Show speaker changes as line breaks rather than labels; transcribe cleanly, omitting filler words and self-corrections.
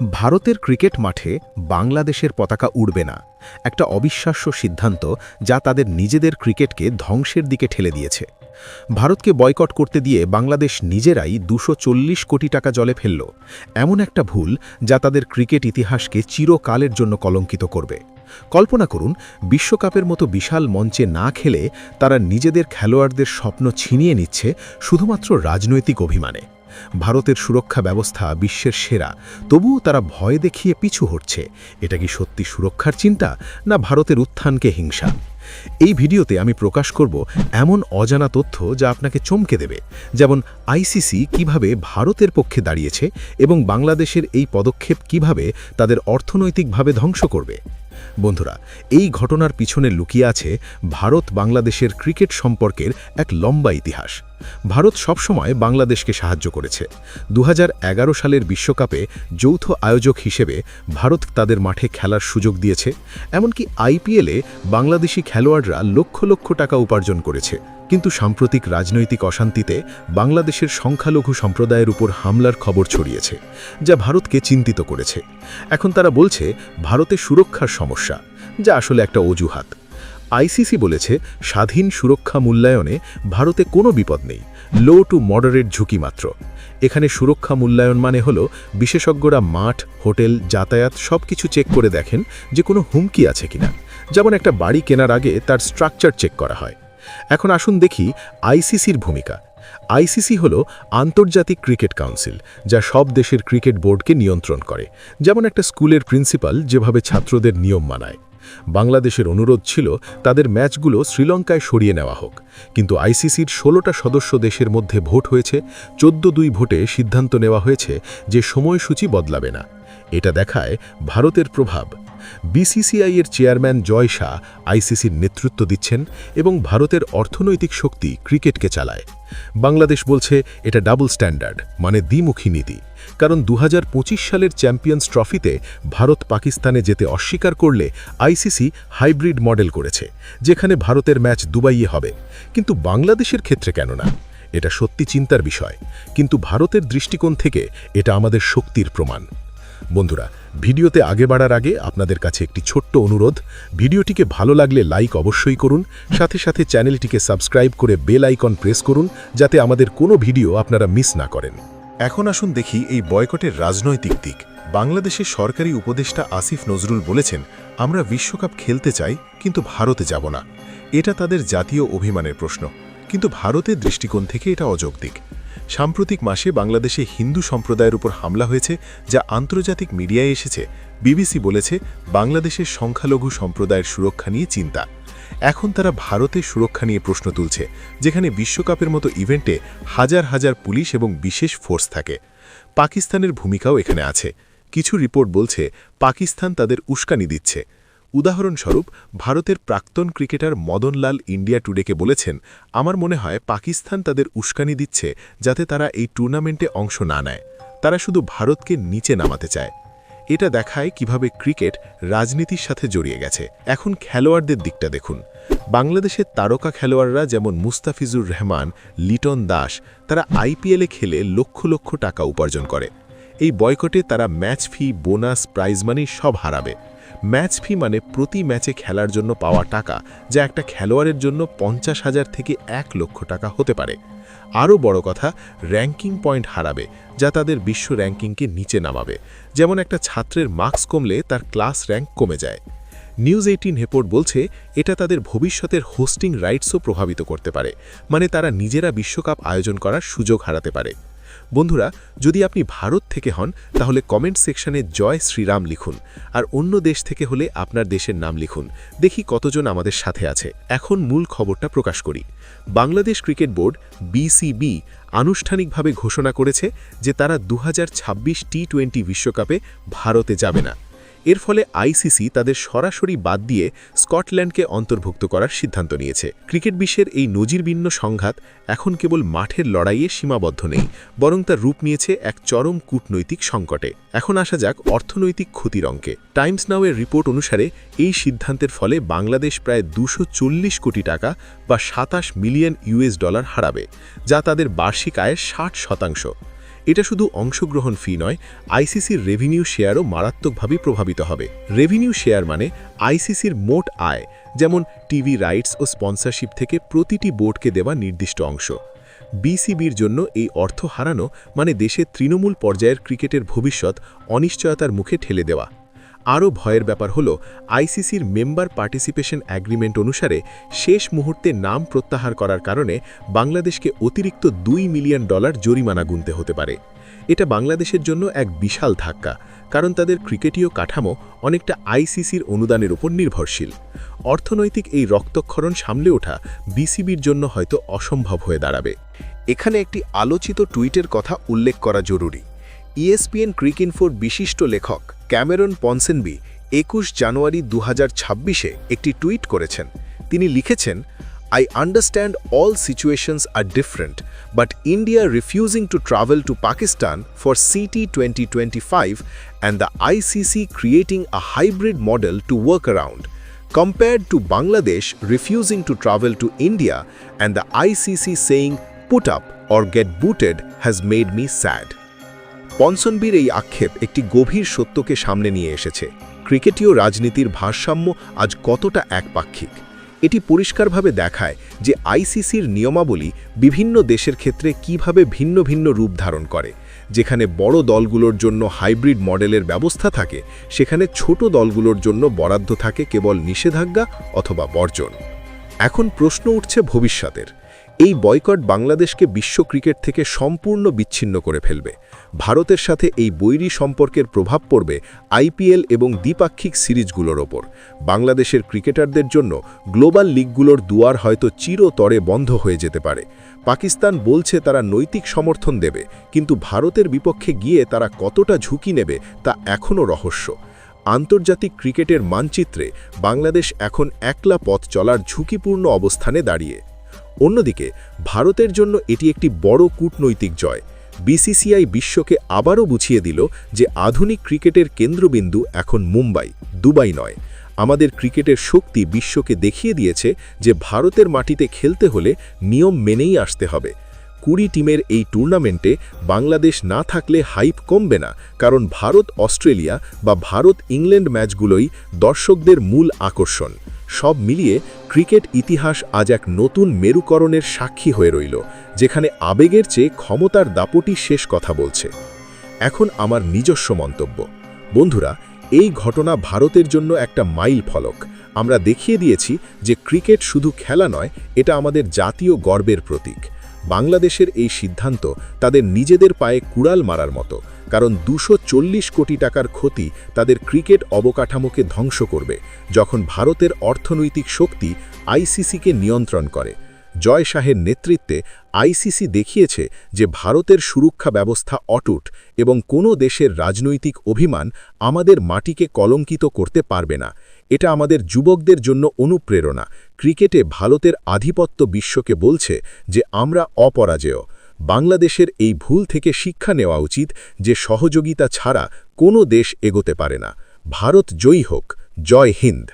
ভারতের ক্রিকেট মাঠে বাংলাদেশের পতাকা উড়বে না, একটা অবিশ্বাস্য সিদ্ধান্ত যা তাদের নিজেদের ক্রিকেটকে ধ্বংসের দিকে ঠেলে দিয়েছে। ভারতকে বয়কট করতে দিয়ে বাংলাদেশ নিজেরাই 240 কোটি টাকা জলে ফেলল, এমন একটা ভুল যা তাদের ক্রিকেট ইতিহাসকে চিরকালের জন্য কলঙ্কিত করবে। কল্পনা করুন, বিশ্বকাপের মতো বিশাল মঞ্চে না খেলে তারা নিজেদের খেলোয়াড়দের স্বপ্ন ছিনিয়ে নিচ্ছে শুধুমাত্র রাজনৈতিক অভিমানে। ভারতের সুরক্ষা ব্যবস্থা বিশ্বের সেরা, তবুও তারা ভয় দেখিয়ে পিছু হটছে। এটা কি সত্যি সুরক্ষার চিন্তা, না ভারতের উত্থানকে হিংসা? এই ভিডিওতে আমি প্রকাশ করব এমন অজানা তথ্য যা আপনাকে চমকে দেবে, যেমন আইসিসি কিভাবে ভারতের পক্ষে দাঁড়িয়েছে এবং বাংলাদেশের এই পদক্ষেপ কিভাবে তাদের অর্থনৈতিকভাবে ধ্বংস করবে। বন্ধুরা, এই ঘটনার পিছনে লুকিয়ে আছে ভারত বাংলাদেশের ক্রিকেট সম্পর্কের এক লম্বা ইতিহাস। ভারত সবসময় বাংলাদেশকে সাহায্য করেছে। 2011 সালের বিশ্বকাপে যৌথ আয়োজক হিসেবে ভারত তাদের মাঠে খেলার সুযোগ দিয়েছে। এমনকি আইপিএলে বাংলাদেশি খেলোয়াড়রা লক্ষ লক্ষ টাকা উপার্জন করেছে। কিন্তু সাম্প্রতিক রাজনৈতিক অশান্তিতে বাংলাদেশের সংখ্যালঘু সম্প্রদায়ের উপর হামলার খবর ছড়িয়েছে, যা ভারতকে চিন্তিত করেছে। এখন তারা বলছে ভারতে সুরক্ষার সমস্যা, যা আসলে একটা অজুহাত। আইসিসি বলেছে স্বাধীন সুরক্ষা মূল্যায়নে ভারতে কোনো বিপদ নেই, লো টু মডারেট ঝুঁকি মাত্র। এখানে সুরক্ষা মূল্যায়ন মানে হলো বিশেষজ্ঞরা মাঠ, হোটেল, যাতায়াত সবকিছু চেক করে দেখেন যে কোনো হুমকি আছে কিনা। যেমন একটা বাড়ি কেনার আগে তার স্ট্রাকচার চেক করা হয়। এখন আসুন দেখি আইসিসির ভূমিকা। আইসিসি হলো আন্তর্জাতিক ক্রিকেট কাউন্সিল, যা সব দেশের ক্রিকেট বোর্ডকে নিয়ন্ত্রণ করে। যেমন একটা স্কুলের প্রিন্সিপাল যেভাবে ছাত্রদের নিয়ম মানায়। বাংলাদেশের অনুরোধ ছিল তাদের ম্যাচগুলো শ্রীলঙ্কায় সরিয়ে নেওয়া হোক, কিন্তু আইসিসির 16টা সদস্য দেশের মধ্যে ভোট হয়েছে। 14-2 ভোটে সিদ্ধান্ত নেওয়া হয়েছে যে সময়সূচি বদলাবে না। এটা দেখায় ভারতের প্রভাব। বিসিসিআই-এর চেয়ারম্যান জয় শাহ আইসিসির নেতৃত্ব দিচ্ছেন এবং ভারতের অর্থনৈতিক শক্তি ক্রিকেটকে চালায়। বাংলাদেশ বলছে এটা ডাবল স্ট্যান্ডার্ড, মানে দ্বিমুখী নীতি। কারণ 2025 সালের চ্যাম্পিয়ন্স ট্রফিতে ভারত পাকিস্তানে যেতে অস্বীকার করলে আইসিসি হাইব্রিড মডেল করেছে, যেখানে ভারতের ম্যাচ দুবাইয়ে হবে। কিন্তু বাংলাদেশের ক্ষেত্রে কেন না? এটা সত্যি চিন্তার বিষয়, কিন্তু ভারতের দৃষ্টিকোণ থেকে এটা আমাদের শক্তির প্রমাণ। বন্ধুরা, ভিডিওতে আগে বাড়ার আগে আপনাদের কাছে একটি ছোট্ট অনুরোধ। ভিডিওটিকে ভালো লাগলে লাইক অবশ্যই করুন, সাথে সাথে চ্যানেলটিকে সাবস্ক্রাইব করে বেল আইকন প্রেস করুন, যাতে আমাদের কোনো ভিডিও আপনারা মিস না করেন। এখন আসুন দেখি এই বয়কটের রাজনৈতিক দিক। বাংলাদেশের সরকারি উপদেষ্টা আসিফ নজরুল বলেছেন, আমরা বিশ্বকাপ খেলতে চাই, কিন্তু ভারতে যাব না। এটা তাদের জাতীয় অভিমানের প্রশ্ন, কিন্তু ভারতের দৃষ্টিকোণ থেকে এটা অযৌক্তিক। সাম্প্রতিক মাসে বাংলাদেশে হিন্দু সম্প্রদায়ের উপর হামলা হয়েছে, যা আন্তর্জাতিক মিডিয়ায় এসেছে। বিবিসি বলেছে বাংলাদেশের সংখ্যালঘু সম্প্রদায়ের সুরক্ষা নিয়ে চিন্তা। এখন তারা ভারতের সুরক্ষা নিয়ে প্রশ্ন তুলছে, যেখানে বিশ্বকাপের মতো ইভেন্টে হাজার হাজার পুলিশ এবং বিশেষ ফোর্স থাকে। পাকিস্তানের ভূমিকাও এখানে আছে। কিছু রিপোর্ট বলছে পাকিস্তান তাদের উস্কানি দিচ্ছে। উদাহরণস্বরূপ, ভারতের প্রাক্তন ক্রিকেটার মদন লাল ইন্ডিয়া টুডেকে বলেছেন, আমার মনে হয় পাকিস্তান তাদের উস্কানি দিচ্ছে যাতে তারা এই টুর্নামেন্টে অংশ না নেয়। তারা শুধু ভারতকে নিচে নামাতে চায়। এটা দেখায় কিভাবে ক্রিকেট রাজনীতির সাথে জড়িয়ে গেছে। এখন খেলোয়াড়দের দিকটা দেখুন। বাংলাদেশের তারকা খেলোয়াড়রা যেমন মুস্তাফিজুর রহমান, লিটন দাস, তারা আইপিএলে খেলে লক্ষ লক্ষ টাকা উপার্জন করে। এই বয়কটে তারা ম্যাচ ফি, বোনাস, প্রাইজ মানি সব হারাবে। ম্যাচ ফি মানে প্রতি ম্যাচে খেলার জন্য পাওয়া টাকা, যা একটা খেলোয়াড়ের জন্য 50,000 থেকে 1 লক্ষ টাকা হতে পারে। আরও বড় কথা, র্যাঙ্কিং পয়েন্ট হারাবে, যা তাদের বিশ্ব র্যাঙ্কিংকে নিচে নামাবে। যেমন একটা ছাত্রের মার্কস কমলে তার ক্লাস র্যাঙ্ক কমে যায়। নিউজ 18 রিপোর্ট বলছে এটা তাদের ভবিষ্যতের হোস্টিং রাইটসও প্রভাবিত করতে পারে, মানে তারা নিজেরা বিশ্বকাপ আয়োজন করার সুযোগ হারাতে পারে। বন্ধুরা, যদি আপনি ভারত থেকে হন তাহলে কমেন্ট সেকশনে জয় শ্রীরাম লিখুন, আর অন্য দেশ থেকে হলে আপনার দেশের নাম লিখুন। দেখি কতজন আমাদের সাথে আছে। এখন মূল খবরটা প্রকাশ করি। বাংলাদেশ ক্রিকেট বোর্ড বিসিবি আনুষ্ঠানিকভাবে ঘোষণা করেছে যে তারা 2026 টি-20 বিশ্বকাপে ভারতে যাবে না। এর ফলে আইসিসি তাদের সরাসরি বাদ দিয়ে স্কটল্যান্ডকে অন্তর্ভুক্ত করার সিদ্ধান্ত নিয়েছে। ক্রিকেট বিশ্বের এই নজিরবিহীন সংঘাত এখন কেবল মাঠের লড়াইয়ে সীমাবদ্ধ নেই, বরং তা রূপ নিয়েছে এক চরম কূটনৈতিক সংকটে। এখন আসা যাক অর্থনৈতিক ক্ষতির অঙ্কে। টাইমস নাও এর রিপোর্ট অনুসারে এই সিদ্ধান্তের ফলে বাংলাদেশ প্রায় 240 কোটি টাকা বা $27 মিলিয়ন হারাবে, যা তাদের বার্ষিক আয়ের 60%। এটা শুধু অংশগ্রহণ ফি নয়, আইসিসির রেভিনিউ শেয়ারও মারাত্মকভাবে প্রভাবিত হবে। রেভিনিউ শেয়ার মানে আইসিসির মোট আয়, যেমন টিভি রাইটস ও স্পন্সরশিপ থেকে প্রতিটি বোর্ডকে দেওয়া নির্দিষ্ট অংশ। বিসিবির জন্য এই অর্থ হারানো মানে দেশের তৃণমূল পর্যায়ের ক্রিকেটের ভবিষ্যৎ অনিশ্চয়তার মুখে ঠেলে দেওয়া। আরও ভয়ের ব্যাপার হল আইসিসির মেম্বার পার্টিসিপেশন অ্যাগ্রিমেন্ট অনুসারে শেষ মুহূর্তে নাম প্রত্যাহার করার কারণে বাংলাদেশকে অতিরিক্ত $2 মিলিয়ন জরিমানা গুনতে হতে পারে। এটা বাংলাদেশের জন্য এক বিশাল ধাক্কা, কারণ তাদের ক্রিকেটীয় কাঠামো অনেকটা আইসিসির অনুদানের উপর নির্ভরশীল। অর্থনৈতিক এই রক্তক্ষরণ সামলে ওঠা বিসিবির জন্য হয়তো অসম্ভব হয়ে দাঁড়াবে। এখানে একটি আলোচিত টুইটের কথা উল্লেখ করা জরুরি। ESPN ক্রিকইনফোর বিশিষ্ট লেখক ক্যামেরন পনসেনবি 21 জানুয়ারি 2026-এ একটি টুইট করেছেন। তিনি লিখেছেন, I understand all situations are different, but India refusing to travel to Pakistan for CT 2025 and the ICC creating a hybrid model to work around, compared to Bangladesh refusing to travel to India and the ICC saying put up or get booted has made me sad. পনসনবির এই আক্ষেপ একটি গভীর সত্যকে সামনে নিয়ে এসেছে। ক্রিকেটীয় রাজনীতির ভারসাম্য আজ কতটা একপাক্ষিক। এটি পরিষ্কারভাবে দেখায় যে আইসিসির নিয়মাবলী বিভিন্ন দেশের ক্ষেত্রে কিভাবে ভিন্ন ভিন্ন রূপ ধারণ করে। যেখানে বড় দলগুলোর জন্য হাইব্রিড মডেলের ব্যবস্থা থাকে, সেখানে ছোট দলগুলোর জন্য বরাদ্দ থাকে কেবল নিষেধাজ্ঞা অথবা বর্জন। এখন প্রশ্ন উঠছে ভবিষ্যতের। এই বয়কট বাংলাদেশকে বিশ্ব ক্রিকেট থেকে সম্পূর্ণ বিচ্ছিন্ন করে ফেলবে। ভারতের সাথে এই বৈরী সম্পর্কের প্রভাব পড়বে আইপিএল এবং দ্বিপাক্ষিক সিরিজগুলোর ওপর। বাংলাদেশের ক্রিকেটারদের জন্য গ্লোবাল লিগগুলোর দুয়ার হয়তো চিরতরে বন্ধ হয়ে যেতে পারে। পাকিস্তান বলছে তারা নৈতিক সমর্থন দেবে, কিন্তু ভারতের বিপক্ষে গিয়ে তারা কতটা ঝুঁকি নেবে তা এখনও রহস্য। আন্তর্জাতিক ক্রিকেটের মানচিত্রে বাংলাদেশ এখন একলা পথ চলার ঝুঁকিপূর্ণ অবস্থানে দাঁড়িয়ে। অন্যদিকে ভারতের জন্য এটি একটি বড় কূটনৈতিক জয়। বিসিসিআই বিশ্বকে আবারও বুঝিয়ে দিল যে আধুনিক ক্রিকেটের কেন্দ্রবিন্দু এখন মুম্বাই, দুবাই নয়। আমাদের ক্রিকেটের শক্তি বিশ্বকে দেখিয়ে দিয়েছে যে ভারতের মাটিতে খেলতে হলে নিয়ম মেনেই আসতে হবে। 20 টিমের এই টুর্নামেন্টে বাংলাদেশ না থাকলে হাইপ কমবে না, কারণ ভারত অস্ট্রেলিয়া বা ভারত ইংল্যান্ড ম্যাচগুলোই দর্শকদের মূল আকর্ষণ। সব মিলিয়ে ক্রিকেট ইতিহাস আজ এক নতুন মেরুকরণের সাক্ষী হয়ে রইল, যেখানে আবেগের চেয়ে ক্ষমতার দাপটি শেষ কথা বলছে। এখন আমার নিজস্ব মন্তব্য। বন্ধুরা, এই ঘটনা ভারতের জন্য একটা মাইল ফলক। আমরা দেখিয়ে দিয়েছি যে ক্রিকেট শুধু খেলা নয়, এটা আমাদের জাতীয় গর্বের প্রতীক। বাংলাদেশের এই সিদ্ধান্ত তাদের নিজেদের পায়ে কুড়াল মারার মতো, কারণ 240 কোটি টাকার ক্ষতি তাদের ক্রিকেট অবকাঠামোকে ধ্বংস করবে যখন ভারতের অর্থনৈতিক শক্তি আইসিসিকে নিয়ন্ত্রণ করে। জয় শাহের নেতৃত্বে আইসিসি দেখিয়েছে যে ভারতের সুরক্ষা ব্যবস্থা অটুট এবং কোনো দেশের রাজনৈতিক অভিমান আমাদের মাটিকে কলঙ্কিত করতে পারবে না। এটা আমাদের যুবকদের জন্য অনুপ্রেরণা। ক্রিকেটে ভারতের আধিপত্য বিশ্বকে বলছে যে আমরা অপরাজেয়। বাংলাদেশের এই ভুল থেকে শিক্ষা নেওয়া উচিত যে সহযোগিতা ছাড়া কোনো দেশ এগোতে পারে না। ভারত জয়ী হোক। জয় হিন্দ।